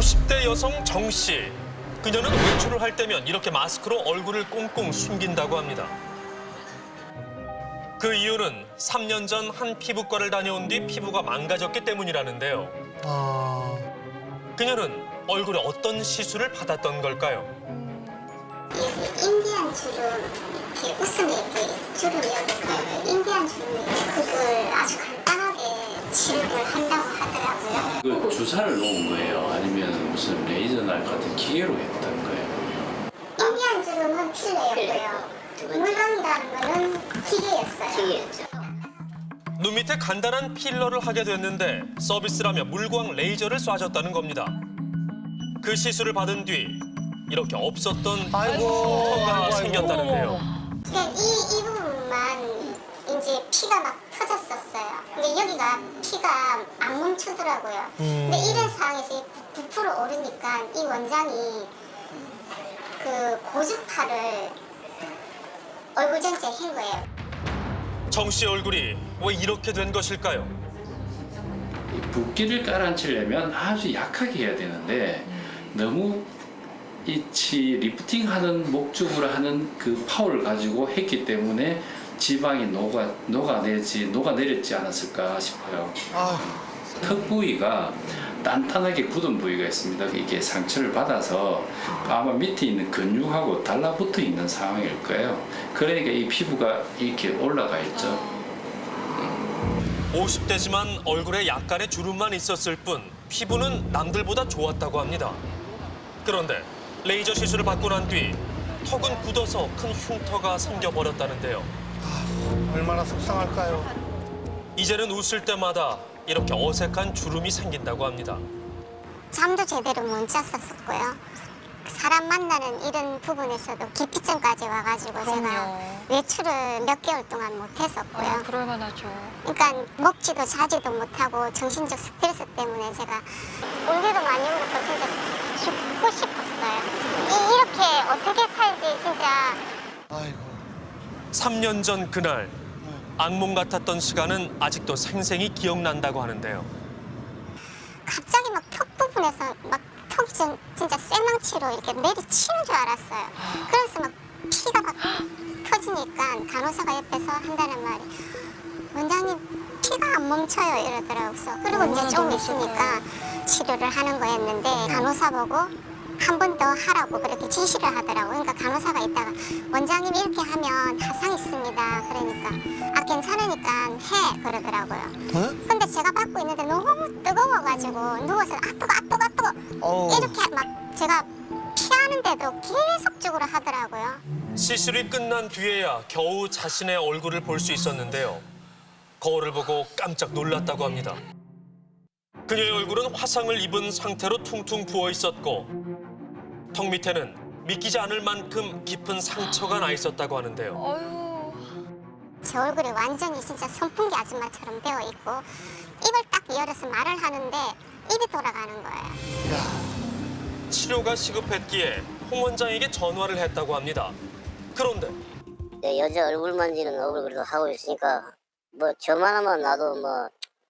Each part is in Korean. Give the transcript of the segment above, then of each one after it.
50대 여성 정 씨. 그녀는 외출을 할 때면 이렇게 마스크로 얼굴을 꽁꽁 숨긴다고 합니다. 그 이유는 3년 전 한 피부과를 다녀온 뒤 피부가 망가졌기 때문이라는데요. 그녀는 얼굴에 어떤 시술을 받았던 걸까요? 여기 인디안 주름, 이렇게 웃음이 이렇게 주름이 여기 있어요. 인디안 주름, 그걸 아주 간단하게 치료를 한다고 하더라고요. 그 주사를 놓은 거예요? 아니면 무슨 레이저 날 같은 기계로 했던 거예요? 인디안 주름은 필러였고요. 물광이라는 거는 기계였어요. 눈 밑에 간단한 필러를 하게 됐는데 서비스라며 물광 레이저를 쏴줬다는 겁니다. 그 시술을 받은 뒤 이렇게 없었던 흉터가 생겼다는데요. 그냥 이 부분만 이제 피가 막 터졌었어요. 근데 여기가 피가 안 멈추더라고요. 근데 이런 상황에서 부풀어 오르니까 이 원장이 그 고주파를 얼굴 전체에 한 거예요. 정 씨의 얼굴이 왜 이렇게 된 것일까요? 이 붓기를 깔아앉히려면 아주 약하게 해야 되는데 너무 리프팅하는 목적으로 하는 그 파워를 가지고 했기 때문에 지방이 녹아내렸지 않았을까 싶어요. 턱 부위가 단단하게 굳은 부위가 있습니다. 이게 상처를 받아서 아마 밑에 있는 근육하고 달라붙어 있는 상황일 거예요. 그러니까 이 피부가 이렇게 올라가 있죠. 50대지만 얼굴에 약간의 주름만 있었을 뿐 피부는 남들보다 좋았다고 합니다. 그런데 레이저 시술을 받고 난 뒤 턱은 굳어서 큰 흉터가 생겨버렸다는데요. 얼마나 속상할까요? 이제는 웃을 때마다 이렇게 어색한 주름이 생긴다고 합니다. 잠도 제대로 못 잤었고요. 사람 만나는 이런 부분에서도 기피증까지 와가지고 제가 외출을 몇 개월 동안 못했었고요. 그럴 만하죠. 그러니까 먹지도 자지도 못하고 정신적 스트레스 때문에 제가 울기도 많이 울었고 진짜 죽고 싶었어요. 이렇게 어떻게 살지 진짜. 아이고. 3년 전 그날 악몽 같았던 시간은 아직도 생생히 기억난다고 하는데요. 갑자기 막 턱 부분에서 막 턱이 진짜 쇠망치로 이렇게 내리치는 줄 알았어요. 그래서 막 피가 막 터지니까 간호사가 옆에서 한다는 말이 원장님 피가 안 멈춰요 이러더라고요. 그리고 이제 좀 있으니까 치료를 하는 거였는데 간호사 보고 한 번 더 하라고 그렇게 지시를 하더라고요. 그러니까 간호사가 있다가 원장님 이렇게 하면 화상 있습니다. 그러니까 아 괜찮으니까 해 그러더라고요. 근데 제가 받고 있는데 너무 뜨거워가지고 누워서 아 뜨거 이렇게 막 제가 피하는데도 계속적으로 하더라고요. 시술이 끝난 뒤에야 겨우 자신의 얼굴을 볼 수 있었는데요. 거울을 보고 깜짝 놀랐다고 합니다. 그녀의 얼굴은 화상을 입은 상태로 퉁퉁 부어 있었고 턱 밑에는 믿기지 않을 만큼 깊은 상처가 나 있었다고 하는데요. 어휴. 제 얼굴이 완전히 진짜 선풍기 아줌마처럼 되어 있고 입을 딱 열어서 말을 하는데 입이 돌아가는 거예요. 치료가 시급했기에 홍 원장에게 전화를 했다고 합니다. 그런데 여자 얼굴 만지는 업을 그래도 하고 있으니까 뭐 저만 하면 나도 뭐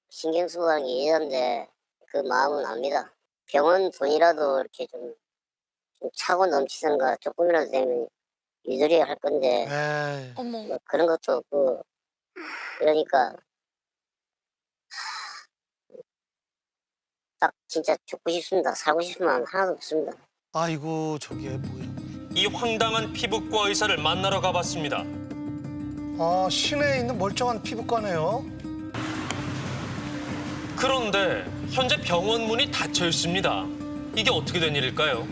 신경 쓰고 하는 게 여잔데 그 마음은 압니다. 병원 돈이라도 이렇게 좀 차고 넘치던가 조금이라도 되면 유도리 할 건데 에이. 어머. 뭐 그런 것도 없고 그러니까 딱 진짜 죽고 싶습니다. 살고 싶은 마음 하나도 없습니다. 아이고 저게 뭐야? 이 황당한 피부과 의사를 만나러 가봤습니다. 아 시내에 있는 멀쩡한 피부과네요. 그런데 현재 병원 문이 닫혀 있습니다. 이게 어떻게 된 일일까요?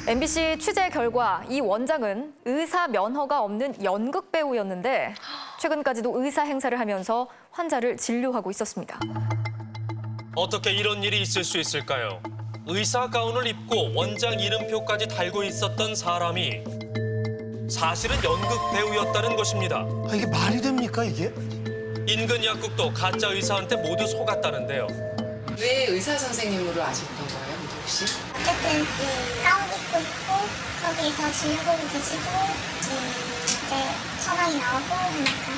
MBC 취재 결과 이 원장은 의사 면허가 없는 연극 배우였는데 최근까지도 의사 행사를 하면서 환자를 진료하고 있었습니다. 어떻게 이런 일이 있을 수 있을까요? 의사 가운을 입고 원장 이름표까지 달고 있었던 사람이 사실은 연극 배우였다는 것입니다. 아 이게 말이 됩니까 이게? 인근 약국도 가짜 의사한테 모두 속았다는데요. 왜 의사 선생님으로 아셨던 거예요, 미도 씨? 어쨌든 가운 입고 있고 거기에서 진료보고 계시고 이제 처방이 나오고 하니까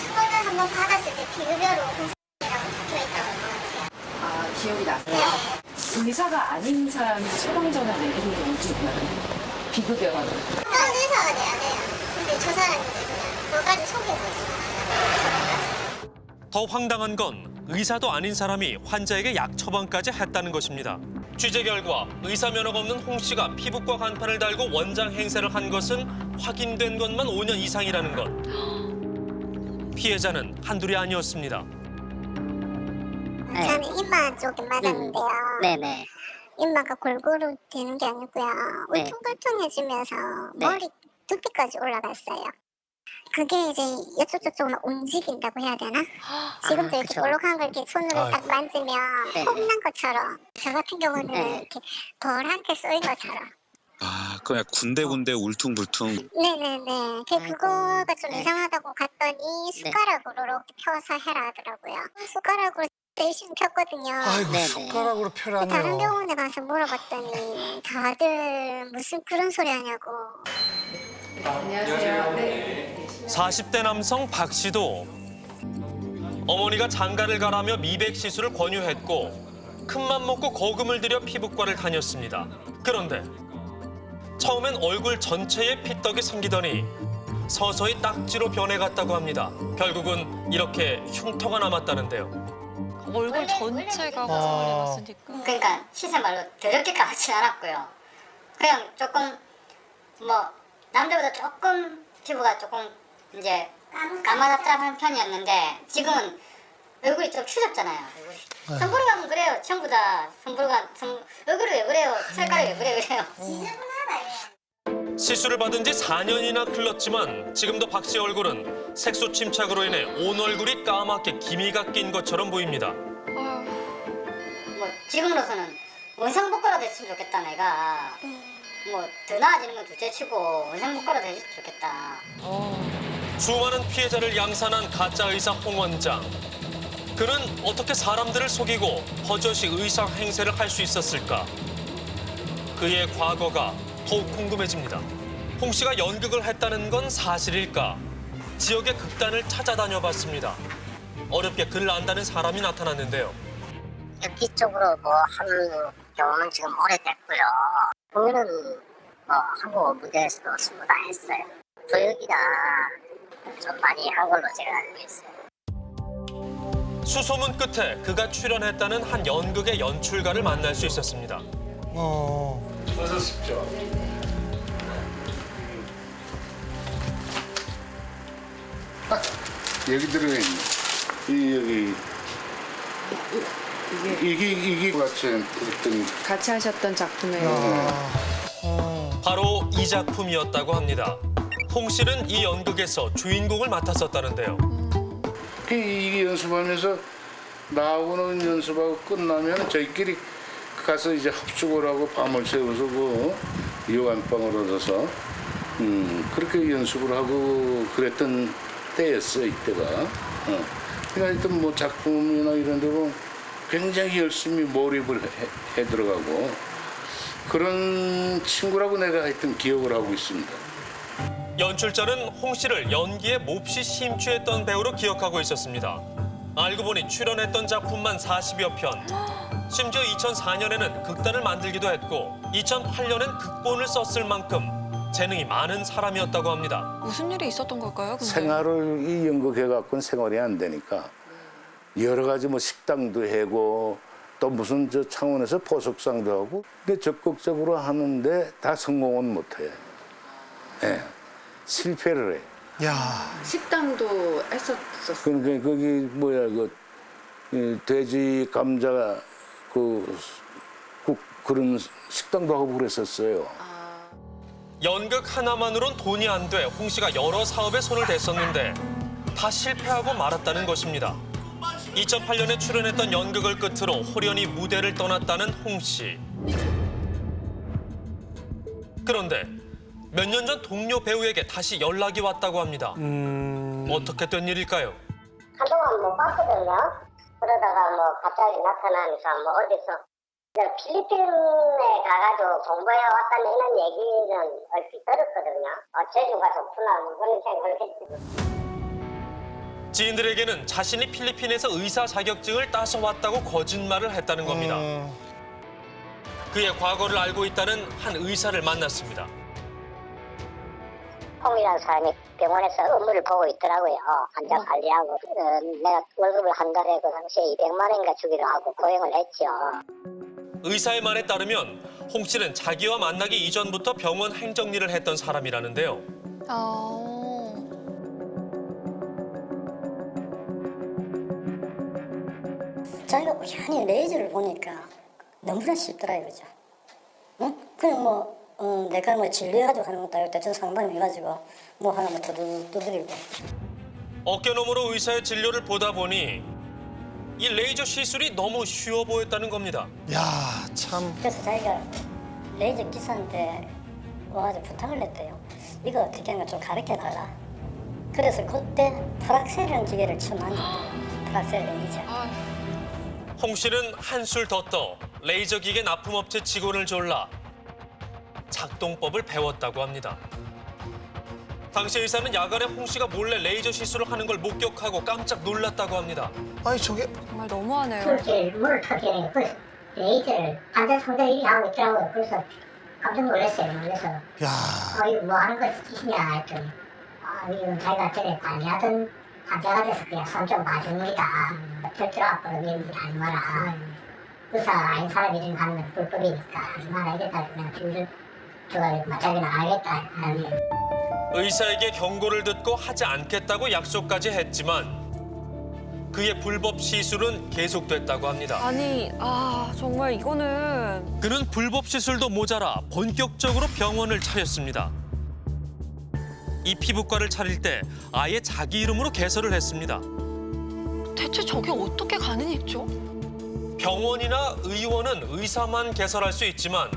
처방을 한번 받았을 때 비급여로 공사이라고 적혀있다고 한 것 같아요. 아, 기억이 나세요? 네. 의사가 아닌 사람이 처방전을 내리는 경우도 있나요? 비급여라고. 다른 의사가 돼야 돼요. 근데 저 사람이 그냥 뭐까지 속인 거지. 더 황당한 건 의사도 아닌 사람이 환자에게 약 처방까지 했다는 것입니다. 취재 결과 의사 면허가 없는 홍 씨가 피부과 간판을 달고 원장 행세를 한 것은 확인된 것만 5년 이상이라는 것. 피해자는 한둘이 아니었습니다. 저는 이마 쪽에 맞았는데요. 네네. 이마가 골고루 되는 게 아니고요. 네. 울퉁불퉁해지면서 네. 머리 두피까지 올라갔어요. 그게 이제 여쪽저쪽 막 움직인다고 해야 되나? 지금도 이렇게 그쵸. 볼록한 걸 이렇게 손으로 딱 만지면 네. 홈난 것처럼 저 같은 경우는 네. 이렇게 벌한테 쏘인 것처럼. 아, 그냥 군데군데 울퉁불퉁. 네네네. 그거가 좀 네. 이상하다고 갔더니 숟가락으로 이렇게 펴서 해라 하더라고요. 숟가락으로 대신 폈거든요. 아이고 네네. 숟가락으로 다른 펴라네요. 병원에 가서 물어봤더니 다들 무슨 그런 소리 하냐고. 안녕하세요. 네. 40대 남성 박 씨도 어머니가 장가를 가라며 미백 시술을 권유했고 큰맘 먹고 거금을 들여 피부과를 다녔습니다. 그런데 처음엔 얼굴 전체에 피떡이 생기더니 서서히 딱지로 변해갔다고 합니다. 결국은 이렇게 흉터가 남았다는데요. 얼굴 전체가 아. 화상을 입었으니까. 그러니까 시세 말로 더럽게 까맣진 않았고요. 그냥 조금 뭐 남들보다 조금 피부가 조금 이제 까마잡잡한 편이었는데 지금은 얼굴이 좀 추잡잖아요. 손보라 가면 그래요. 전부 다 얼굴이 왜 그래요? 색깔이 왜 그래요? 시술을 받은 지 4년이나 흘렀지만 지금도 박 씨 얼굴은 색소 침착으로 인해 온 얼굴이 까맣게 기미가 낀 것처럼 보입니다. 아유, 뭐 지금으로서는 원상복구라도 했으면 좋겠다 내가. 뭐 더 나아지는 건 둘째치고 원상복구라도 했으면 좋겠다. 수많은 피해자를 양산한 가짜 의사 홍 원장. 그는 어떻게 사람들을 속이고 버젓이 의사 행세를 할 수 있었을까? 그의 과거가 더욱 궁금해집니다. 홍 씨가 연극을 했다는 건 사실일까? 지역의 극단을 찾아다녀봤습니다. 어렵게 글을 안다는 사람이 나타났는데요. 여기 쪽으로 뭐 하는 경우는 지금 오래됐고요. 공연은 뭐 한국 무대에서도 전부 다 했어요. 조역이다 좀 많이 한 걸로 제가 알고 있어요. 수소문 끝에 그가 출연했다는 한 연극의 연출가를 만날 수 있었습니다. 여기 들어있네. 여기 이게 같이 했던 같이 하셨던 작품에 바로 이 작품이었다고 합니다. 홍 씨는 이 연극에서 주인공을 맡았었다는데요. 이게 연습하면서 나하고는 연습하고 끝나면 저희끼리 가서 이제 합숙을 하고 밤을 새워서 그 요한방을 얻어서 그렇게 연습을 하고 그랬던 때였어 이때가. 그러니까 하여튼 뭐 작품이나 이런 데로 굉장히 열심히 몰입을 해 들어가고 그런 친구라고 내가 하여튼 기억을 하고 있습니다. 연출자는 홍 씨를 연기에 몹시 심취했던 배우로 기억하고 있었습니다. 알고 보니 출연했던 작품만 40여 편. 심지어 2004년에는 극단을 만들기도 했고 2008년엔 극본을 썼을 만큼 재능이 많은 사람이었다고 합니다. 무슨 일이 있었던 걸까요? 근데? 생활을 이 연극해갖고는 생활이 안 되니까 여러 가지 뭐 식당도 해고 또 무슨 저 창원에서 포석상도 하고 근데 적극적으로 하는데 다 성공은 못해. 예, 실패를 해. 야, 식당도 했었었어요. 그러니까 거기 뭐야 돼지 감자 국 그런 식당도 하고 그랬었어요. 연극 하나만으론 돈이 안 돼 홍 씨가 여러 사업에 손을 댔었는데 다 실패하고 말았다는 것입니다. 2008년에 출연했던 연극을 끝으로 홀연히 무대를 떠났다는 홍 씨. 그런데 몇 년 전 동료 배우에게 다시 연락이 왔다고 합니다. 어떻게 된 일일까요? 한동안 못 봤거든요. 그러다가 뭐 갑자기 나타나면서 뭐 어디서 필리핀에 가가지고 공부해 왔다는 이런 얘기는 얼핏 들었거든요. 제주가 좋구나 뭐 그런 생각을 했죠. 지인들에게는 자신이 필리핀에서 의사 자격증을 따서 왔다고 거짓말을 했다는 겁니다. 그의 과거를 알고 있다는 한 의사를 만났습니다. 홍이라는 사람이 병원에서 업무를 보고 있더라고요. 환자 관리하고. 내가 월급을 한 달에 그 당시에 200만 원인가 주기로 하고 고용을 했죠. 의사의 말에 따르면 홍 씨는 자기와 만나기 이전부터 병원 행정일을 했던 사람이라는데요. 자기가 우연히 레이저를 보니까 너무나 쉽더라 이거죠. 응? 그냥 내가 진료해가지고 하는 것도 아니고 대충 상담해가지고 뭐 하나 두드리고. 어깨너머로 의사의 진료를 보다 보니 이 레이저 시술이 너무 쉬워 보였다는 겁니다. 야, 참. 그래서 자기가 레이저 기사한테 와가지고 부탁을 했대요. 이거 어떻게 하는 거 좀 가르쳐달라. 그래서 그때 프락셀이라는 기계를 처음 만졌대요. 프락셀 레이저. 홍 씨는 한술 더 떠 레이저 기계 납품업체 직원을 졸라 작동법을 배웠다고 합니다. 당시 의사는 야간에 홍 씨가 몰래 레이저 시술을 하는 걸 목격하고 깜짝 놀랐다고 합니다. 아니, 저게. 정말 너무하네요. 그렇게 물을 터뜨리는 그 레이저를 환자 상대이 하고 있더라고요. 그래서 깜짝 놀랐어요. 그래서 야. 이거 뭐 하는 거 짓이냐 했더니 이건 자기가 전에 관리하던 환자가 돼서 그냥 손 좀 봐준 일이다. 절대로 앞으로 이런 일 하지 마라. 의사 아닌 사람이 이런 거 하는 건 불법이니까 하지 마라. 이랬다. 그냥 줄을 줘가지고 맞자기는 알겠다 하는 거예요. 의사에게 경고를 듣고 하지 않겠다고 약속까지 했지만 그의 불법 시술은 계속됐다고 합니다. 아니, 정말 이거는 그는 불법 시술도 모자라 본격적으로 병원을 차렸습니다. 이 피부과를 차릴 때 아예 자기 이름으로 개설을 했습니다. 대체 저게 어떻게 가능했죠? 병원이나 의원은 의사만 개설할 수 있지만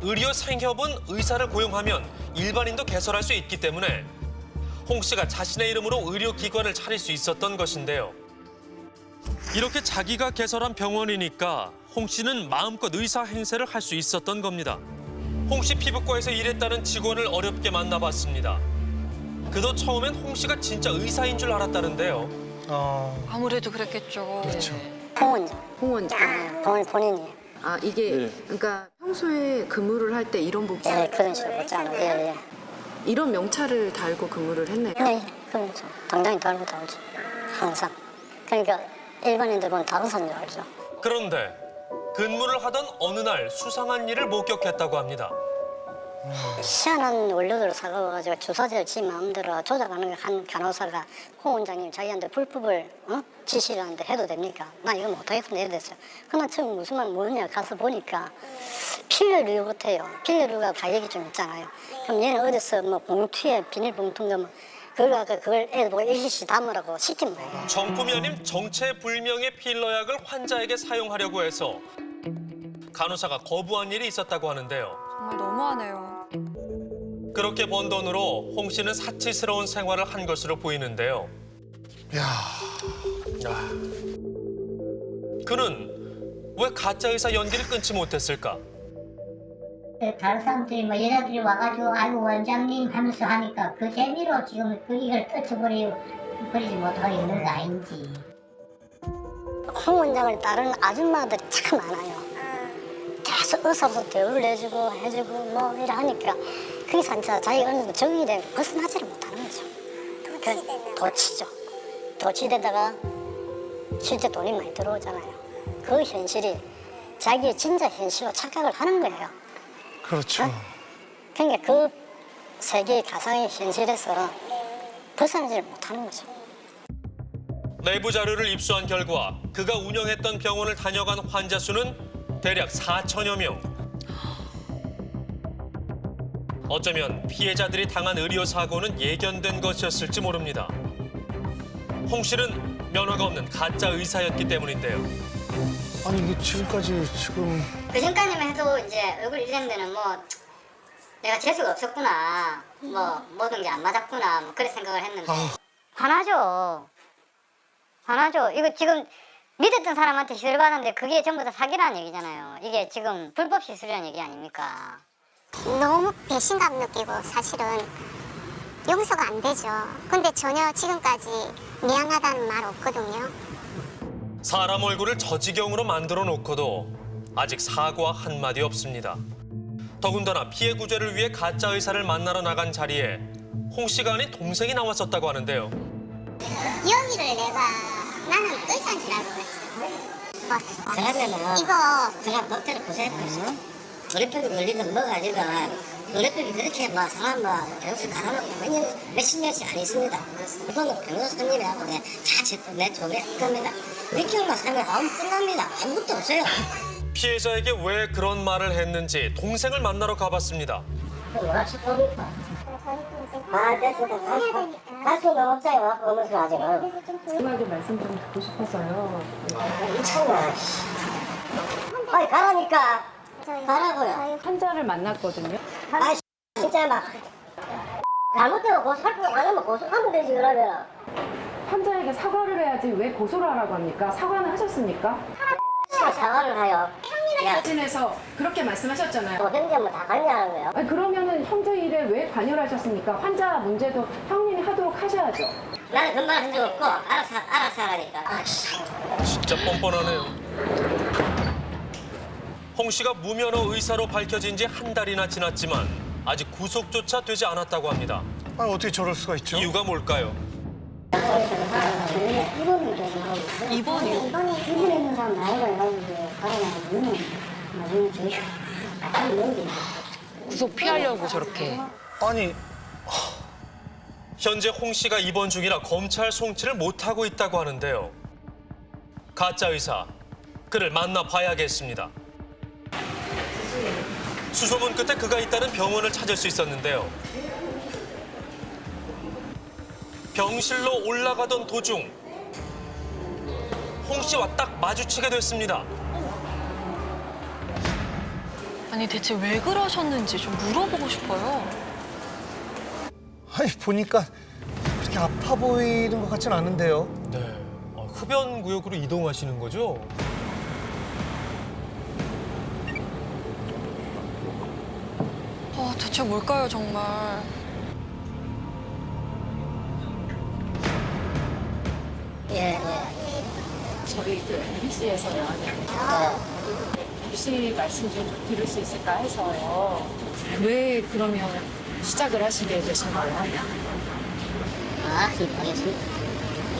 의료 생협은 의사를 고용하면 일반인도 개설할 수 있기 때문에 홍 씨가 자신의 이름으로 의료기관을 차릴 수 있었던 것인데요. 이렇게 자기가 개설한 병원이니까 홍 씨는 마음껏 의사 행세를 할 수 있었던 겁니다. 홍 씨 피부과에서 일했다는 직원을 어렵게 만나봤습니다. 그도 처음엔 홍 씨가 진짜 의사인 줄 알았다는데요. 아무래도 그랬겠죠. 그렇죠. 홍원장. 본인이. 이게 그러니까 평소에 근무를 할 때 이런 복장, 네, 그런 식으로 있잖아요. 이런 명찰을 달고 근무를 했네요. 네, 그렇죠. 당당히 달고 나오죠. 항상. 그러니까 일반인들 보면 다른 사람인 줄 알죠. 그런데 근무를 하던 어느 날 수상한 일을 목격했다고 합니다. 희한한 원료들을 사가가지고 주사제를 지 마음대로 조작하는 걸 한 간호사가 홍 원장님 자기한테 불법을 지시를 하는데 해도 됩니까? 나 이거 못하겠습니다 이랬어요. 그나 처음 무슨 말 뭐냐 가서 보니까 필러류 같아요. 필러류가 가격이 좀 있잖아요. 그럼 얘는 어디서 뭐 봉투에 비닐봉투인가 뭐 그걸 애들 보고 일시시 담으라고 시킨 거예요. 정품이 아닌 정체불명의 필러약을 환자에게 사용하려고 해서 간호사가 거부한 일이 있었다고 하는데요. 정말 너무하네요. 그렇게 번 돈으로 홍 씨는 사치스러운 생활을 한 것으로 보이는데요. 야. 그는 왜 가짜 의사 연기를 끊지 못했을까? 다른 사람들이 뭐 여자들이 와가지고 아이고 원장님 하면서 하니까 그 재미로 지금 이걸 떨쳐버리지 못하고 있는 거 아닌지. 홍 원장을 따르는 아줌마들이 참 많아요. 계속 의사로서 대우를 해주고 뭐 이래 하니까 그게 진짜 자기가 어느 정도 적응이 되고 벗어나지를 못하는 거죠. 도치죠. 도치되다가 실제 돈이 많이 들어오잖아요. 그 현실이 자기의 진짜 현실로 착각을 하는 거예요. 그렇죠. 그러니까 그 세계의 가상의 현실에서 벗어나지를 못하는 거죠. 내부 자료를 입수한 결과 그가 운영했던 병원을 다녀간 환자 수는 대략 4천여 명. 어쩌면 피해자들이 당한 의료 사고는 예견된 것이었을지 모릅니다. 홍 씨는 면허가 없는 가짜 의사였기 때문인데요. 아니, 이게 지금까지 그 전까지만 해도 이제 얼굴 이런 데는 뭐 내가 재수가 없었구나, 뭐 모든 게 안 맞았구나, 뭐 그런 생각을 했는데 화나죠. 이거 지금 믿었던 사람한테 시술 받았는데 그게 전부 다 사기라는 얘기잖아요. 이게 지금 불법 시술이라는 얘기 아닙니까? 너무 배신감 느끼고 사실은 용서가 안 되죠. 근데 전혀 지금까지 미안하다는 말 없거든요. 사람 얼굴을 저지경으로 만들어 놓고도 아직 사과 한마디 없습니다. 더군다나 피해 구제를 위해 가짜 의사를 만나러 나간 자리에 홍 씨가 아닌 동생이 나왔었다고 하는데요. 여기를 나는 의사인 줄 알고 그랬어. 그러면은 이거 그냥 doctor 보세요. 노래병이 걸리든 뭐가 아니든 노래병이 그렇게 막 사람 막 병수 갈아놓고 몇십 년씩 안 있습니다. 그거는 변호사님하고 그냥 내 쪽에 할 겁니다. 6개월만 살면 아무 끝납니다. 아무것도 없어요. 피해자에게 왜 그런 말을 했는지 동생을 만나러 가봤습니다. 아, 됐습니다. 갈 수는 없어요. 오면서 아직은. 심하게 말씀 좀 듣고 싶어서요. 미쳤나. 빨리 가라니까. 가라고요. 환자를 만났거든요. 아, 진짜 막. 잘못되면 고소할 거 아니면 고소하면 되지, 그러면. 환자에게 사과를 해야지 왜 고소를 하라고 합니까? 사과는 하셨습니까? 사과를 하요. 사진에서 그렇게 말씀하셨잖아요. 뭐 현재 뭐 다 관여하는 거예요. 아니, 그러면은 형제 일에 왜 관여를 하셨습니까? 환자 문제도 형님이 하도록 하셔야죠. 나는 그말 한 적 없고 알아서 하라니까. 진짜 뻔뻔하네요. 홍 씨가 무면허 의사로 밝혀진 지 한 달이나 지났지만 아직 구속조차 되지 않았다고 합니다. 아니, 어떻게 저럴 수가 있죠? 이유가 뭘까요? 이번에 있는 사람 나이가 해가지고 가라나고 나중에 저희 구속 피하려고 저렇게. 아니, 현재 홍 씨가 입원 중이라 검찰 송치를 못하고 있다고 하는데요. 가짜 의사, 그를 만나봐야겠습니다. 수소문 끝에 그가 있다는 병원을 찾을 수 있었는데요. 병실로 올라가던 도중 홍 씨와 딱 마주치게 됐습니다. 아니 대체 왜 그러셨는지 좀 물어보고 싶어요. 아니 보니까 그렇게 아파 보이는 것 같진 않은데요. 네, 흡연 구역으로 이동하시는 거죠? 대체 뭘까요 정말. 예. 저희 그 MBC에서요. 혹시 말씀 좀 들을 수 있을까 해서요. 왜 그러면 시작을 하시게 되신 거예요? 알겠습니다.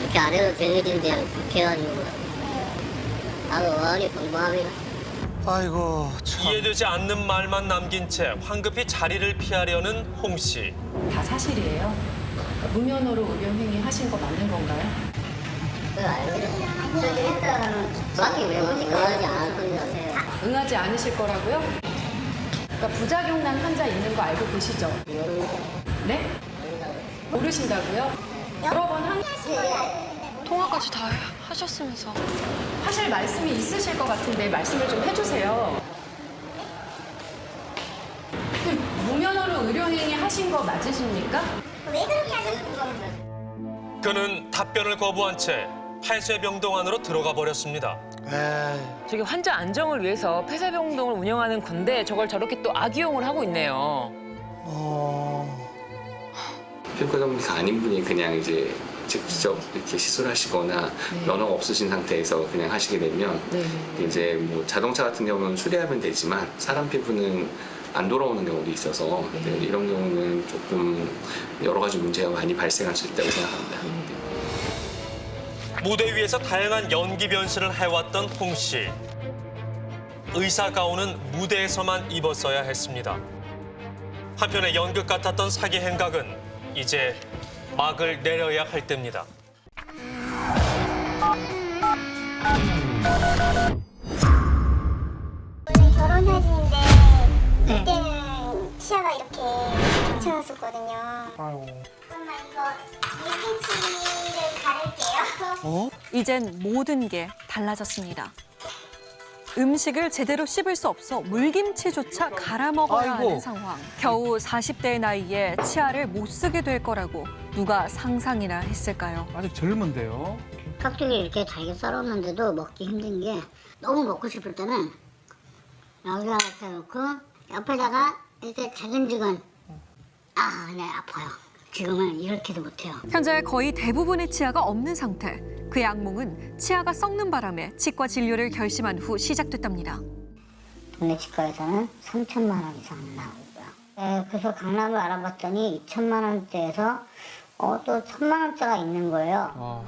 이렇게 안 해도 되는 일인데 불쾌해가지고 나도 어머니 궁금합니다. 아이고 참. 이해되지 않는 말만 남긴 채 황급히 자리를 피하려는 홍 씨. 다 사실이에요. 무면허로 의료행위 하신 거 맞는 건가요? 그거 알죠? 저기 일단은 정확히 왜 응하지 않을 건데 응하지 않으실 거라고요? 그러니까 부작용 난 환자 있는 거 알고 계시죠? 네? 모르신다고요? 여러 번 통화까지 다 하셨으면서. 하실 말씀이 있으실 것 같은데 말씀을 좀 해주세요. 무면허로 의료행위 하신 거 맞으십니까? 왜 그렇게 하셨어요? 그는 답변을 거부한 채 폐쇄병동 안으로 들어가 버렸습니다. 에이. 저게 환자 안정을 위해서 폐쇄병동을 운영하는 건데 저걸 저렇게 또 악용을 하고 있네요. 피부과 전문의가 아닌 분이 그냥 이제 직접 이렇게 시술하시거나 면허가 없으신 상태에서 그냥 하시게 되면 이제 뭐 자동차 같은 경우는 수리하면 되지만 사람 피부는 안 돌아오는 경우도 있어서 이런 경우는 조금 여러 가지 문제가 많이 발생할 수 있다고 생각합니다. 무대 위에서 다양한 연기 변신을 해왔던 홍 씨. 의사 가운은 무대에서만 입었어야 했습니다. 한편의 연극 같았던 사기 행각은 이제 막을 내려야 할 때입니다. 결혼 사진인데 그때는 치아가 이렇게 괜찮았었거든요. 아이고. 엄마 이거 1cm를 가릴게요. 이젠 모든 게 달라졌습니다. 음식을 제대로 씹을 수 없어 물김치조차 갈아 먹어야 아이고. 하는 상황. 겨우 40대의 나이에 치아를 못 쓰게 될 거라고 누가 상상이나 했을까요? 아직 젊은데요. 깍두기 이렇게 잘게 썰었는데도 먹기 힘든 게 너무 먹고 싶을 때는 여기다 갖다 놓고 옆에다가 이렇게 차근차근 네 아파요. 지금은 이렇게도 못해요. 현재 거의 대부분의 치아가 없는 상태. 그의 악몽은 치아가 썩는 바람에 치과 진료를 결심한 후 시작됐답니다. 동네 치과에서는 3천만 원 이상 나오고요. 그래서 강남을 알아봤더니 2천만 원대에서 또 1,000만 원대가 있는 거예요.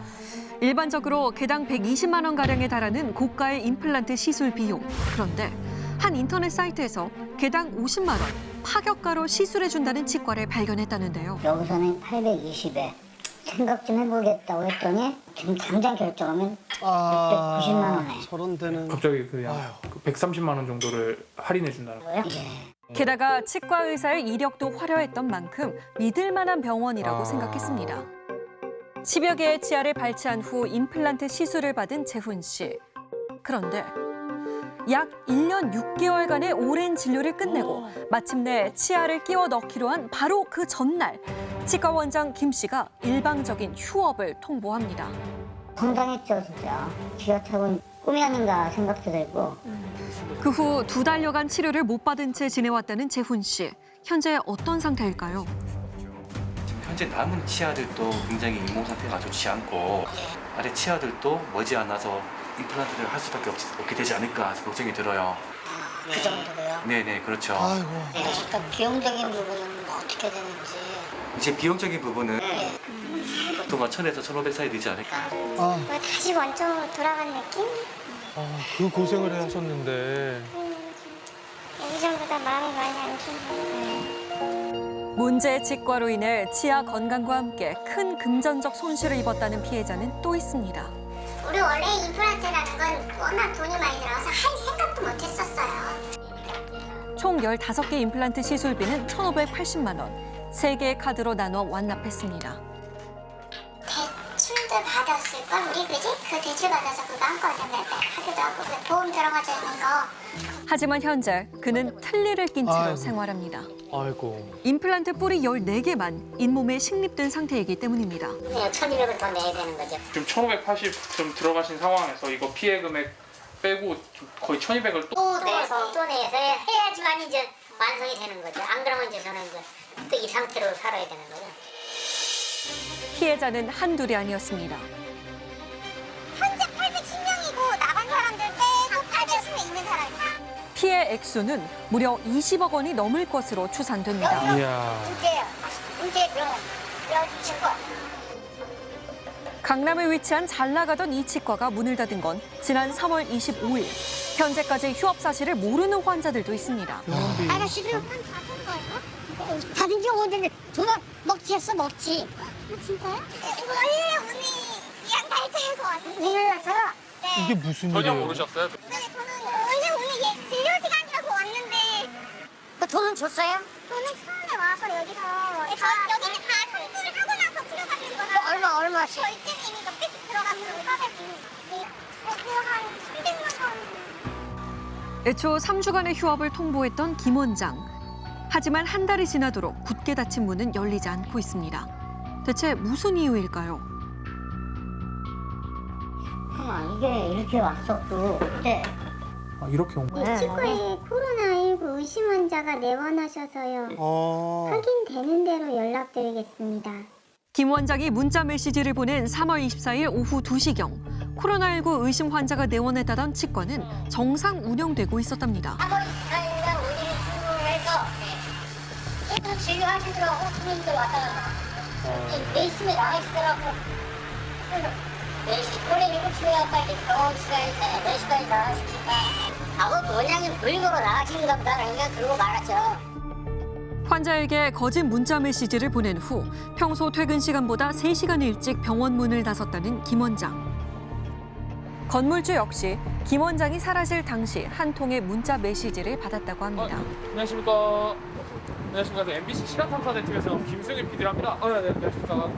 일반적으로 개당 120만 원 가량에 달하는 고가의 임플란트 시술 비용. 그런데 한 인터넷 사이트에서 개당 50만 원 파격가로 시술해준다는 치과를 발견했다는데요. 여기서는 820에 생각 좀 해보겠다고 했더니 지금 당장 결정하면 690만 원에. 저런 데는 갑자기 그냥 130만 원 정도를 할인해 준다는 거예요? 게다가 치과 의사의 이력도 화려했던 만큼 믿을 만한 병원이라고 생각했습니다. 10여 개의 치아를 발치한 후 임플란트 시술을 받은 재훈 씨. 그런데 약 1년 6개월간의 오랜 진료를 끝내고 마침내 치아를 끼워 넣기로 한 바로 그 전날 치과 원장 김 씨가 일방적인 휴업을 통보합니다. 황당했죠, 진짜. 기가 차고 꿈이 아닌가 생각도 들고. 그 후 2달여간 치료를 못 받은 채 지내왔다는 재훈 씨. 현재 어떤 상태일까요? 지금 현재 남은 치아들도 굉장히 인공 상태가 좋지 않고 아래 치아들도 머지않아서 임플란트를 할 수밖에 없게 되지 않을까 걱정이 들어요. 그 정도로요? 네네, 그렇죠. 그러니까 비용적인 부분은 어떻게 되는지. 이제 비용적인 부분은 보통 1,000에서 1,500 사이 되지 않을까. 왜 다시 원점으로 돌아간 느낌? 그 고생을 하셨는데. 예전보다 마음이 많이 안 좋네. 문제의 치과로 인해 치아 건강과 함께 큰 금전적 손실을 입었다는 피해자는 또 있습니다. 우리 원래 임플란트라는 건 워낙 돈이 많이 들어서 할 생각도 못 했었어요. 총 15개 임플란트 시술비는 1,580만 원. 3개의 카드로 나눠 완납했습니다. 대출도 받았을걸 우리 그지? 그 대출 받아서 그거 한꺼번에 하기도 하고 그 보험 들어가져 있는 거. 하지만 현재 그는 틀니를 낀 채로 생활합니다. 아이고. 임플란트 뿌리 14개만 잇몸에 식립된 상태이기 때문입니다. 그냥 1,200을 더 내야 되는 거죠. 지금 1,580 좀 들어가신 상황에서 이거 피해 금액 빼고 거의 1,200을 또 내서 해야지만 이제 완성이 되는 거죠. 안 그러면 이제 저는 이제 또 이 상태로 살아야 되는 거죠. 피해자는 한둘이 아니었습니다. 현재 810명이고 나간 사람들 빼고 810명 있는 사람이. 피해 액수는 무려 20억 원이 넘을 것으로 추산됩니다. 이야. 문제 병원 여기 치과. 강남에 위치한 잘 나가던 이 치과가 문을 닫은 건 지난 3월 25일. 현재까지 휴업 사실을 모르는 환자들도 있습니다. 아가씨들 닫은 지 오래됐는데 정말 먹지 했어 먹지. 진짜요? 원래 오늘 예약 날짜에서 왔는데. 내일 날짜가? 네. 이게 무슨 전혀 일이에요? 모르셨어요? 네, 저는 원래 오늘 진료 시간이라고 왔는데. 그 돈은 줬어요? 저는 처음에 와서 여기서 여기는 다 청구를 하고 나서 치료받는 거라. 얼마씩? 저희 때는 이미 몇백씩 들어갔어요. 400이. 한 300만 원. 애초 3주간의 휴업을 통보했던 김 원장. 하지만 한 달이 지나도록 굳게 닫힌 문은 열리지 않고 있습니다. 대체 무슨 이유일까요? 이게 이렇게 왔었고 그때 이렇게 온 거예요? 치과에 코로나19 의심 환자가 내원하셔서요. 확인되는 대로 연락드리겠습니다. 김 원장이 문자 메시지를 보낸 3월 24일 오후 2시경 코로나19 의심 환자가 내원했다던 치과는 정상 운영되고 있었답니다. 3월 24일날 오늘 출근해서 계속 진료하시더라고. 손님들 왔다 갔다. 내일쯤에 나가시더라고. 원래 7시에 빨리 병원 시간인데 4시까지 나가시니까 원장님 불리고로 나가시는가 보다라는 게 그러고 말았죠. 환자에게 거짓 문자 메시지를 보낸 후 평소 퇴근 시간보다 3시간 일찍 병원 문을 닫았다는 김 원장. 건물주 역시 김 원장이 사라질 당시 한 통의 문자 메시지를 받았다고 합니다. 안녕하십니까. 안녕하십니까. MBC 시간탐사대팀에서 김승일 PD랍니다. 네, 안녕하십니까.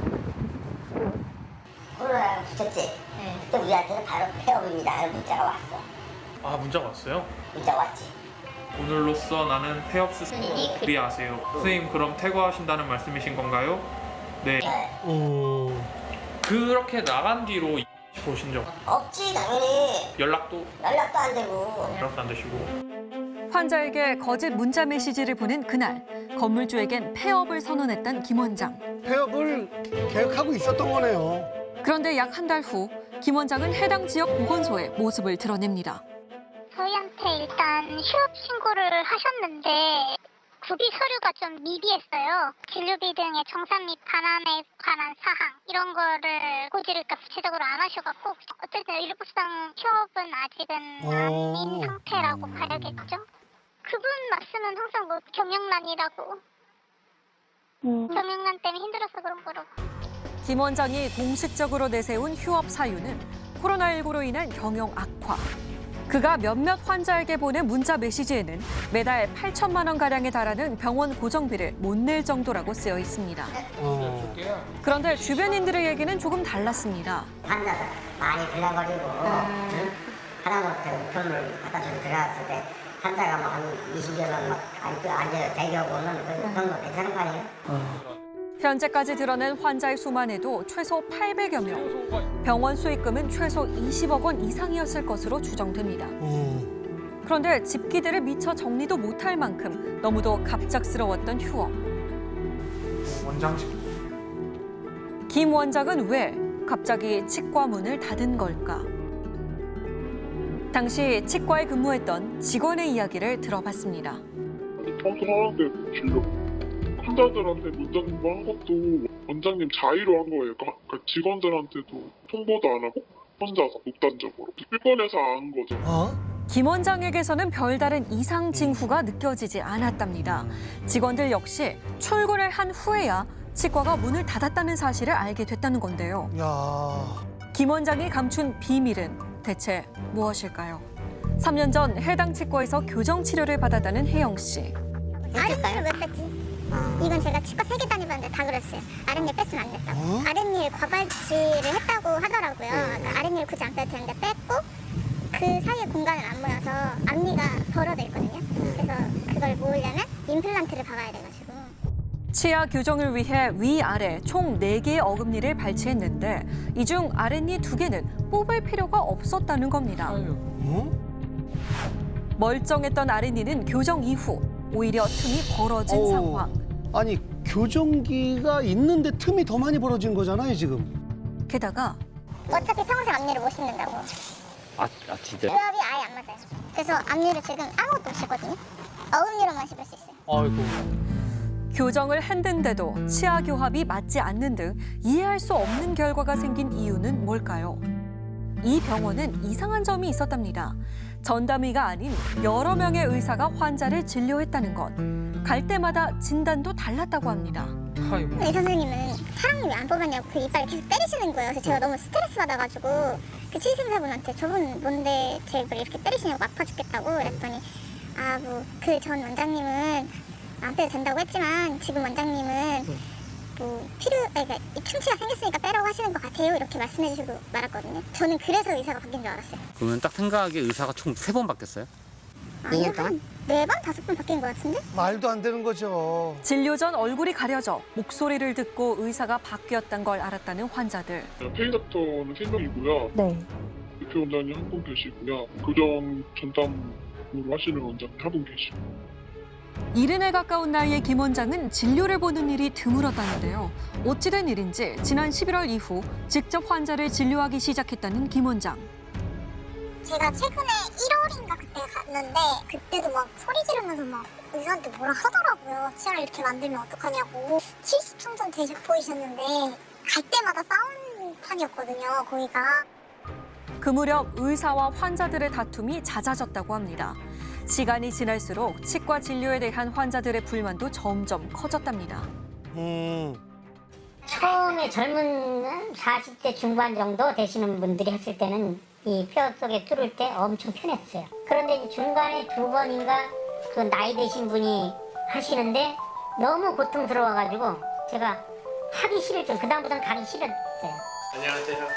코로나 붙였지? 그때 우리한테는 바로 폐업입니다 하는 문자가 왔어. 문자가 왔어요? 문자 왔지. 오늘로써 나는 폐업 수준을 우리아세요. 선생님 그럼 퇴거하신다는 말씀이신 건가요? 네. 그렇게 나간 뒤로 보신 적 없지 당연히. 연락도 안 되고. 연락도 안 되시고. 환자에게 거짓 문자 메시지를 보낸 그날 건물주에겐 폐업을 선언했던 김 원장. 폐업을 계획하고 있었던 거네요. 그런데 약 한 달 후 김 원장은 해당 지역 보건소에 모습을 드러냅니다. 저희한테 일단 휴업 신고를 하셨는데 구비 서류가 좀 미비했어요. 진료비 등의 정산 및 반환에 관한 사항 이런 거를 고지를 구체적으로 안 하셔갖고 어쨌든 일부상 휴업은 아직은 아닌 상태라고 봐야겠죠. 그분 말씀은 항상 뭐 경영난이라고 경영난 때문에 힘들어서 그런 거라고. 김 원장이 공식적으로 내세운 휴업 사유는 코로나19로 인한 경영 악화. 그가 몇몇 환자에게 보낸 문자 메시지에는 매달 8천만 원가량에 달하는 병원 고정비를 못 낼 정도라고 쓰여 있습니다. 그런데 주변인들의 얘기는 조금 달랐습니다. 환자들 많이 들려가지고 하다못해 돈을 갖다 주고 들어갔을 때 환자가 막 한 20여 명 막 앉아 대기하고는 그 정도 괜찮은 거 아니에요? 현재까지 드러낸 환자의 수만 해도 최소 800여 명, 병원 수익금은 최소 20억 원 이상이었을 것으로 추정됩니다. 그런데 집기들을 미처 정리도 못할 만큼 너무도 갑작스러웠던 휴업. 원장실. 김 원장은 왜 갑자기 치과 문을 닫은 걸까? 당시 치과에 근무했던 직원의 이야기를 들어봤습니다. 평소 사람들 진료 환자들한테 문자님과 한 것도 원장님 자의로 한 거예요. 그러니까 직원들한테도 통보도 안 하고 혼자서 독단적으로 일본에서 안 거죠. 김 원장에게서는 별다른 이상 징후가 느껴지지 않았답니다. 직원들 역시 출근을 한 후에야 치과가 문을 닫았다는 사실을 알게 됐다는 건데요. 김 원장이 감춘 비밀은 대체 무엇일까요? 3년 전 해당 치과에서 교정 치료를 받았다는 혜영 씨. 아랫니를 왜 뺐지? 이건 제가 치과 3개 다녀봤는데 다 그랬어요. 아랫니 뺐으면 안 됐다고. 아랫니를 과발치를 했다고 하더라고요. 그러니까 아랫니를 굳이 안 빼도 되는데 뺐고 그 사이에 공간을 안 모여서 앞니가 벌어져 있거든요. 그래서 그걸 모으려면 임플란트를 박아야 돼가지고. 치아 교정을 위해 위아래 총 4개의 어금니를 발치했는데 이 중 아랫니 2개는 뽑을 필요가 없었다는 겁니다. 멀쩡했던 아랫니는 교정 이후 오히려 틈이 벌어진 상황. 아니 교정기가 있는데 틈이 더 많이 벌어진 거잖아요 지금. 게다가 어차피 평생 앞니를 못 씹는다고. 진짜? 조합이 아예 안 맞아요. 그래서 앞니를 지금 아무것도 못 씹거든요. 어금니로만 씹을 수 있어요. 아이고. 교정을 했는데도 치아 교합이 맞지 않는 등 이해할 수 없는 결과가 생긴 이유는 뭘까요? 이 병원은 이상한 점이 있었답니다. 전담의가 아닌 여러 명의 의사가 환자를 진료했다는 것. 갈 때마다 진단도 달랐다고 합니다. 이 선생님은 사람이 왜 안 뽑았냐고 그 이빨을 계속 때리시는 거예요. 그래서 제가 너무 스트레스 받아가지고 그 치의생사분한테 저분 뭔데 제 입을 이렇게 때리시냐고 아파 죽겠다고 그랬더니 아 뭐 그 전 원장님은 안 빼도 된다고 했지만 지금 원장님은 뭐 그러니까 이 충치가 생겼으니까 빼라고 하시는 것 같아요. 이렇게 말씀해 주시고 말았거든요. 저는 그래서 의사가 바뀐 줄 알았어요. 그러면 딱 생각하기에 의사가 총 3번 바뀌었어요? 아니요, 한 4번, 5번 바뀐 것 같은데? 말도 안 되는 거죠. 진료 전 얼굴이 가려져 목소리를 듣고 의사가 바뀌었단 걸 알았다는 환자들. 페이닥터는 3명이고요. 네. 대표 원장님 한 분 계시고요. 교정 전담으로 하시는 원장님 한 분 계시고. 70에 가까운 나이의 김 원장은 진료를 보는 일이 드물었다는데요. 어찌된 일인지 지난 11월 이후 직접 환자를 진료하기 시작했다는 김 원장. 제가 최근에 1월인가 그때 갔는데 그때도 막 소리 지르면서 막 의사한테 뭐라 하더라고요. 치아를 이렇게 만들면 어떡하냐고. 70층 되셔 보이셨는데 갈 때마다 싸우는 판이었거든요, 거기가. 그 무렵 의사와 환자들의 다툼이 잦아졌다고 합니다. 시간이 지날수록 치과 진료에 대한 환자들의 불만도 점점 커졌답니다. 처음에 젊은 40대 중반 정도 되시는 분들이 했을 때는 이 뼈 속에 뚫을 때 엄청 편했어요. 그런데 중간에 2번인가 그 나이 드신 분이 하시는데 너무 고통스러워가지고 제가 하기 싫을 줄 그다음부터는 가기 싫었어요. 안녕하세요.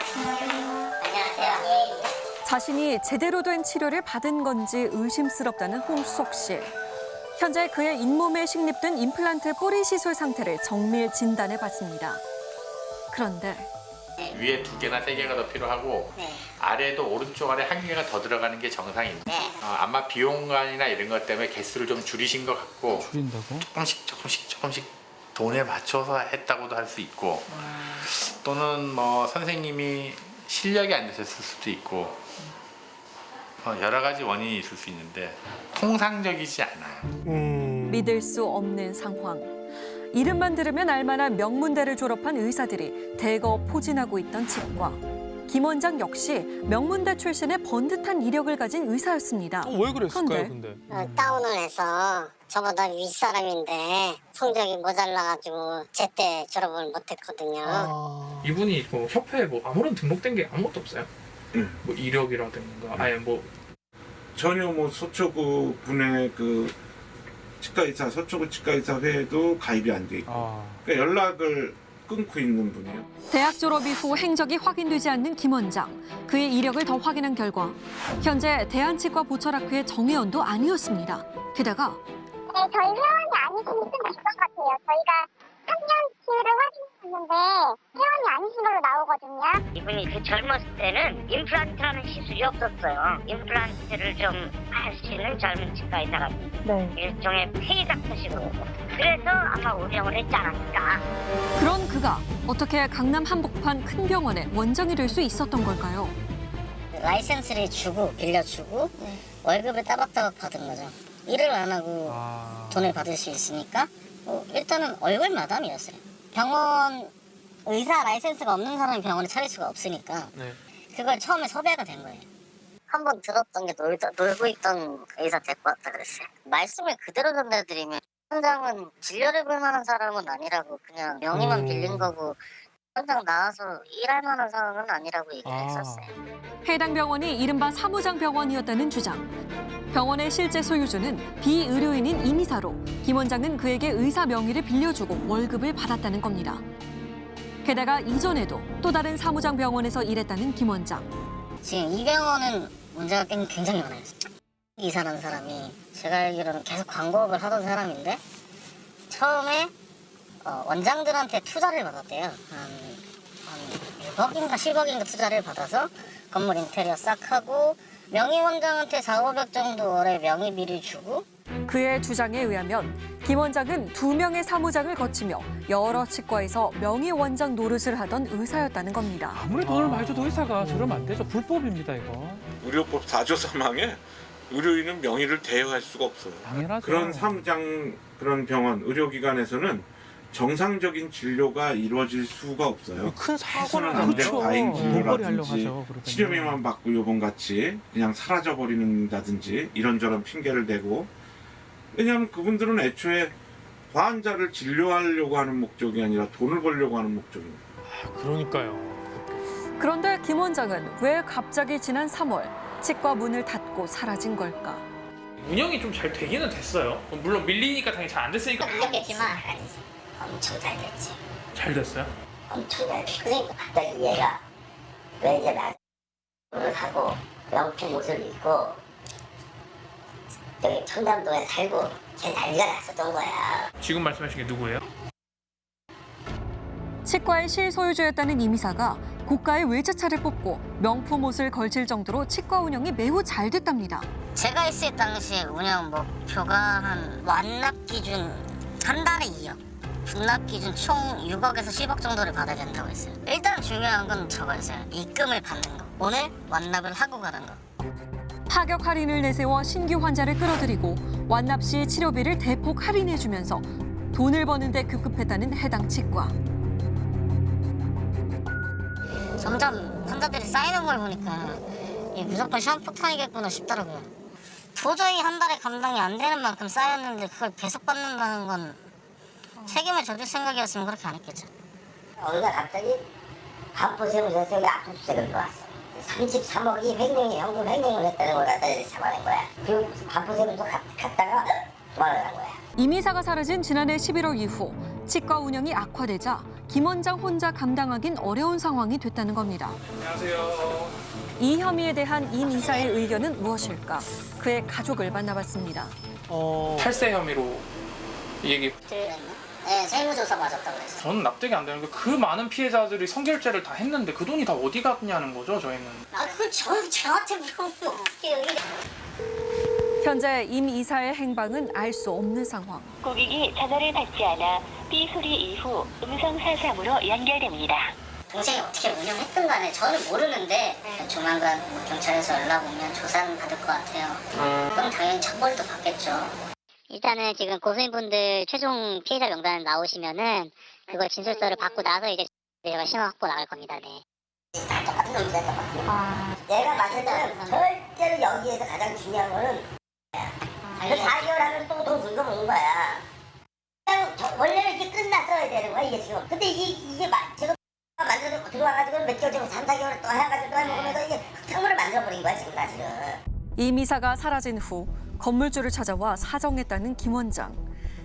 안녕하세요. 자신이 제대로 된 치료를 받은 건지 의심스럽다는 홍수석 씨. 현재 그의 잇몸에 식립된 임플란트 뿌리 시술 상태를 정밀 진단해 봤습니다. 그런데 위에 2개나 3개가 더 필요하고 아래도 오른쪽 아래 1개가 더 들어가는 게 정상입니다. 아마 비용관이나 이런 것 때문에 개수를 좀 줄이신 것 같고 줄인다고? 조금씩 돈에 맞춰서 했다고도 할 수 있고 또는 뭐 선생님이 실력이 안 되셨을 수도 있고 여러 가지 원인이 있을 수 있는데 통상적이지 않아요. 믿을 수 없는 상황. 이름만 들으면 알만한 명문대를 졸업한 의사들이 대거 포진하고 있던 치과. 김 원장 역시 명문대 출신의 번듯한 이력을 가진 의사였습니다. 왜 그랬을까요, 그런데? 다운을 해서 저보다 윗사람인데 성적이 모자라가지고 제때 졸업을 못했거든요. 이분이 뭐 협회에 뭐 아무런 등록된 게 아무것도 없어요? 뭐 이력이라든가 아예 뭐 전혀 뭐 서초구 분의 그 치과의사 서초구 치과의사 회에도 가입이 안 돼 있고 그러니까 연락을 끊고 있는 분이에요. 대학 졸업 이후 행적이 확인되지 않는 김 원장. 그의 이력을 더 확인한 결과 현재 대한치과 보철학회의 정회원도 아니었습니다. 게다가 저희 회원이 아니신 분 있을 것 같아요. 저희가 3년치를 확인했는데 회원이 아니신 걸로 나오거든요. 이분이 그 젊었을 때는 임플란트라는 시술이 없었어요. 임플란트를 좀 할 수 있는 젊은 치과 의사가 일종의 페이닥터식으로 그래서 아마 운영을 했지 않았을까. 그런 그가 어떻게 강남 한복판 큰 병원의 원장이 될 수 있었던 걸까요? 라이센스를 주고 빌려주고 월급을 따박따박 받은 거죠. 일을 안 하고 돈을 받을 수 있으니까 일단은 얼굴 마담이었어요. 병원 의사 라이센스가 없는 사람이 병원에 차릴 수가 없으니까 그걸 처음에 섭외가 된 거예요. 한 번 들었던 게 놀고 있던 의사 데리고 왔다 그랬어요. 말씀을 그대로 전달드리면 원장은 진료를 볼 만한 사람은 아니라고 그냥 명의만 빌린 거고 원장 나와서 일할 만한 상황은 아니라고 얘기를 했었어요. 해당 병원이 이른바 사무장 병원이었다는 주장. 병원의 실제 소유주는 비의료인인 임의사로 김 원장은 그에게 의사 명의를 빌려주고 월급을 받았다는 겁니다. 게다가 이전에도 또 다른 사무장 병원에서 일했다는 김 원장. 지금 이 병원은 문제가 굉장히 많아요. 이사라는 사람이 제가 알기로는 계속 광고업을 하던 사람인데 처음에 원장들한테 투자를 받았대요. 한 6억인가 10억인가 투자를 받아서 건물 인테리어 싹 하고 명의 원장한테 4,500 정도 월에 명의비를 주고 그의 주장에 의하면 김 원장은 2명의 사무장을 거치며 여러 치과에서 명의 원장 노릇을 하던 의사였다는 겁니다. 아무리 돈을 많이 줘도 의사가 저러면 안 되죠. 불법입니다 이거. 의료법 4조 3항에 의료인은 명의를 대여할 수가 없어요. 당연하죠. 그런 사무장 그런 병원 의료기관에서는 정상적인 진료가 이루어질 수가 없어요. 큰 사고를 그렇죠. 과잉 돈벌이 하려고 진료라든지 하죠. 그러면. 치료비만 받고 요번같이 그냥 사라져 버리는다든지 이런저런 핑계를 대고 왜냐하면 그분들은 애초에 환자를 진료하려고 하는 목적이 아니라 돈을 벌려고 하는 목적입니다. 그러니까요. 그런데 김 원장은 왜 갑자기 지난 3월 치과 문을 닫고 사라진 걸까? 운영이 좀 잘 되기는 됐어요. 물론 밀리니까 당연히 잘 안 됐으니까. 밀렸겠지만 엄청 잘 됐지. 잘 됐어요? 엄청 잘 됐지. 그러니까 갑자기 얘가 왜 이제 나를 하고 명품 옷을 입고 여기 청담동에 살고 걔 난리가 났었던 거야. 지금 말씀하신 게 누구예요? 치과의 실소유주였다는 임의사가 고가의 외제차를 뽑고 명품 옷을 걸칠 정도로 치과 운영이 매우 잘 됐답니다. 제가 있을 당시에 운영 목표가 한 완납 기준 한 달에 2억, 분납 기준 총 6억에서 10억 정도를 받아야 된다고 했어요. 일단 중요한 건 저거였어요. 입금을 받는 거. 오늘 완납을 하고 가는 거. 파격 할인을 내세워 신규 환자를 끌어들이고 완납 시 치료비를 대폭 할인해주면서 돈을 버는 데 급급했다는 해당 치과. 점점 환자들이 쌓이는 걸 보니까 무조건 시한폭탄이겠구나 싶더라고요. 도저히 한 달에 감당이 안 되는 만큼 쌓였는데 그걸 계속 받는다는 건 책임을 져줄 생각이었으면 그렇게 안 했겠죠. 어느 날 갑자기 반포세무 전세가 압수수색을 들어왔어. 33억이 횡령이 현금 횡령을 했다는 걸 갖다 잡아낸 거야. 그리고 반포세무도 갔다가 도망을 거야. 임의사가 사라진 지난해 11월 이후 치과 운영이 악화되자 김 원장 혼자 감당하긴 어려운 상황이 됐다는 겁니다. 안녕하세요. 이 혐의에 대한 임 이사의 의견은 무엇일까? 그의 가족을 만나봤습니다. 탈세 혐의로 얘기. 네, 세무조사 맞았다고 그랬어요. 저는 납득이 안 되는 게 그 많은 피해자들이 성결제를 다 했는데 그 돈이 다 어디 갔냐는 거죠, 저희는. 그걸 저한테 물어보면 어떡해요. 현재 임 이사의 행방은 알 수 없는 상황. 고객이 전화를 받지 않아 삐 소리 이후 음성 사상으로 연결됩니다. 동생이 어떻게 운영했든 간에 저는 모르는데 조만간 경찰에서 연락 오면 조사는 받을 것 같아요. 그럼 당연히 처벌도 받겠죠. 일단은 지금 고소인분들 최종 피해자 명단 나오시면은 그거 진술서를 받고 나서 이제 내가 신원 확보 나갈 겁니다. 네. 다 똑같은 놈이다, 똑같은. 내가 봤을 때는 절대로 여기에서 가장 중요한 거는 그 4개월 하면 또 돈 긁어먹는 거야. 원래는 이게 끝났어야 되는 거야, 이게 지금. 근데 이게 제가 만들어 들어와가지고 몇 개월 전에 3, 4개월 또 해가지고 또 해먹으면서 이게 흙탕물을 만들어버린 거야, 지금 사실은. 이 미사가 사라진 후 건물주를 찾아와 사정했다는 김 원장.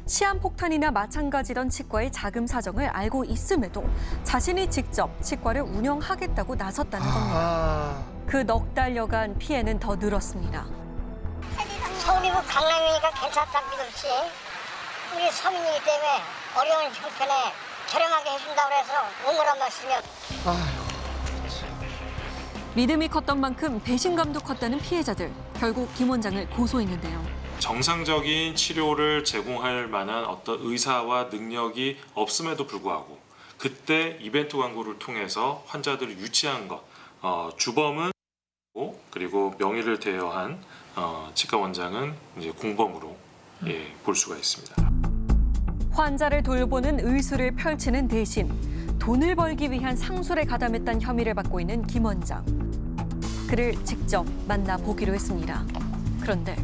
시한폭탄이나 마찬가지던 치과의 자금 사정을 알고 있음에도 자신이 직접 치과를 운영하겠다고 나섰다는 겁니다. 그 넉 달여간 피해는 더 늘었습니다. 서울이고 강남이니까 괜찮다 믿었지. 우리 서민이기 때문에 어려운 형편에 저렴하게 해준다고 해서 응원한 말씀이요. 믿음이 컸던 만큼 배신감도 컸다는 피해자들. 결국 김 원장을 고소했는데요. 정상적인 치료를 제공할 만한 어떤 의사와 능력이 없음에도 불구하고 그때 이벤트 광고를 통해서 환자들을 유치한 것, 주범은 그리고 명의를 대여한 치과 원장은 이제 공범으로 볼 수가 있습니다. 환자를 돌보는 의술을 펼치는 대신 돈을 벌기 위한 상술에 가담했다는 혐의를 받고 있는 김 원장. 그를 직접 만나보기로 했습니다. 그런데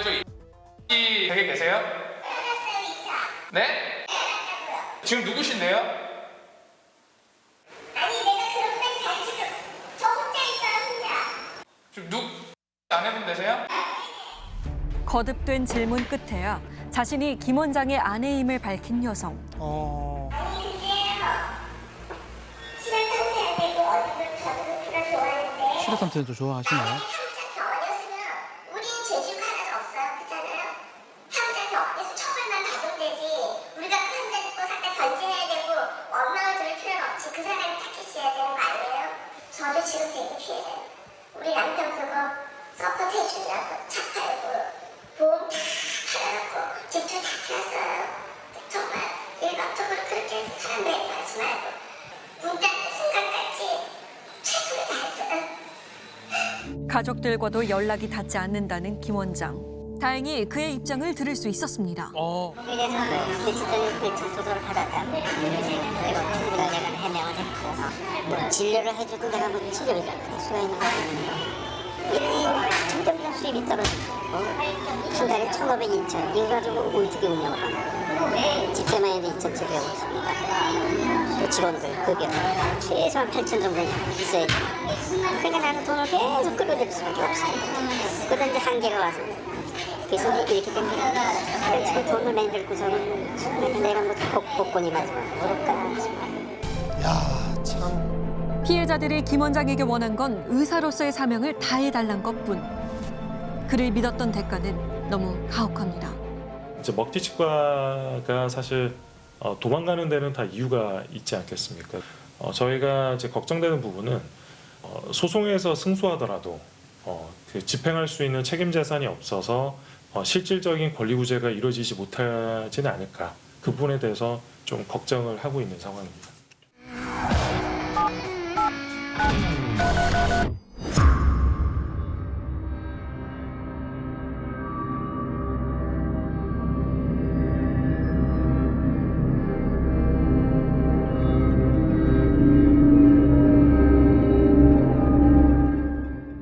저기 댁에 계세요? 네? 지금 누구신데요? 아니 내가 그런 건 다 지금 저 혼자 있어요, 혼자. 지금 아내분 되세요? 거듭된 질문 끝에야 자신이 김 원장의 아내임을 밝힌 여성. 아니 근데요. 친한 상태야 되고 어디든 저도 그런 좋아하는데. 실업 상태도 좋아하시나요? 우리는 재주가 하나도 없어요, 그렇잖아요. 사업자는 어디서 처벌만 받으면 되지. 우리가 그 환자 듣고 갖다 견제해야 되고 원망을 들을 필요는 없지. 그 사람이 타켓이어야 되는 거 아니에요? 저도 지금 되게 피해요. 우리 남편 그거 서포트 해주려고 차 팔고 보험 다 팔아놓고 집도 다 팔았어요. 정말 일방적으로 그렇게 해서 사람들에게 하지 말고 문자 순간까지 최선을 다했어요. 가족들과도 연락이 닿지 않는다는 김 원장. 다행히 그의 입장을 들을 수 있었습니다. 그래서 대치동 소송을 받았다. 그리고 내가 해명을 했고 뭐 진료를 해주고 내가 뭐 치료를 할 수가 있는 거 아니에요. 점점 수입이 떨어지고 한 달에 1,500, 2,000 이거 가지고 어떻게 운영을 하나. 집세만 해도 2,700원 씁니다. 직원들 급여 최소한 8,000 정도 있어야 돼. 그러니까 나는 돈을 계속 끌어들일 수밖에 없어요. 그러다 이제 한계가 와서 그래서 이렇게 된 거예요. 그 돈을 만들고서는 내가 뭐 복권이 마지막 모를까 싶어요. 야, 참. 피해자들이 김 원장에게 원한 건 의사로서의 사명을 다해달란 것뿐. 그를 믿었던 대가는 너무 가혹합니다. 이제 먹튀치과가 사실 도망가는 데는 다 이유가 있지 않겠습니까? 저희가 이제 걱정되는 부분은 소송에서 승소하더라도 그 집행할 수 있는 책임 재산이 없어서 실질적인 권리 구제가 이루어지지 못하지는 않을까 그 부분에 대해서 좀 걱정을 하고 있는 상황입니다.